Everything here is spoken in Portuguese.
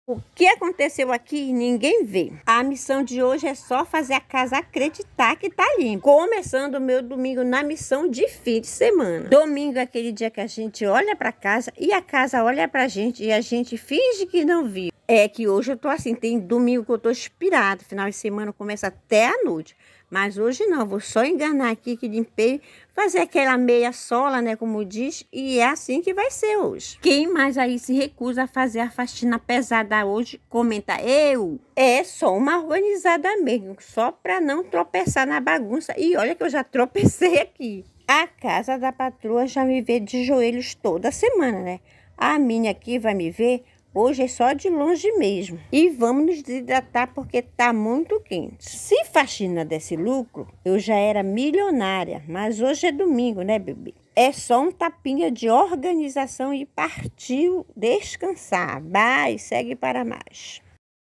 O que aconteceu aqui, ninguém vê. A missão de hoje é só fazer a casa acreditar que tá limpa. Começando o meu domingo na missão de fim de semana. Domingo é aquele dia que a gente olha pra casa e a casa olha pra gente e a gente finge que não viu. É que hoje eu tô assim, tem domingo que eu tô inspirada, final de semana começa até a noite. Mas hoje não, vou só enganar aqui que limpei, fazer aquela meia sola, né, como diz, e é assim que vai ser hoje. Quem mais aí se recusa a fazer a faxina pesada hoje, comenta eu. É só uma organizada mesmo, só para não tropeçar na bagunça. E olha que eu já tropecei aqui. A casa da patroa já me vê de joelhos toda semana, né? A minha aqui vai me ver hoje é só de longe mesmo. E vamos nos desidratar porque tá muito quente. Se faxina desse lucro, eu já era milionária. Mas hoje é domingo, né, bebê? É só um tapinha de organização e partiu descansar. Vai, segue para mais.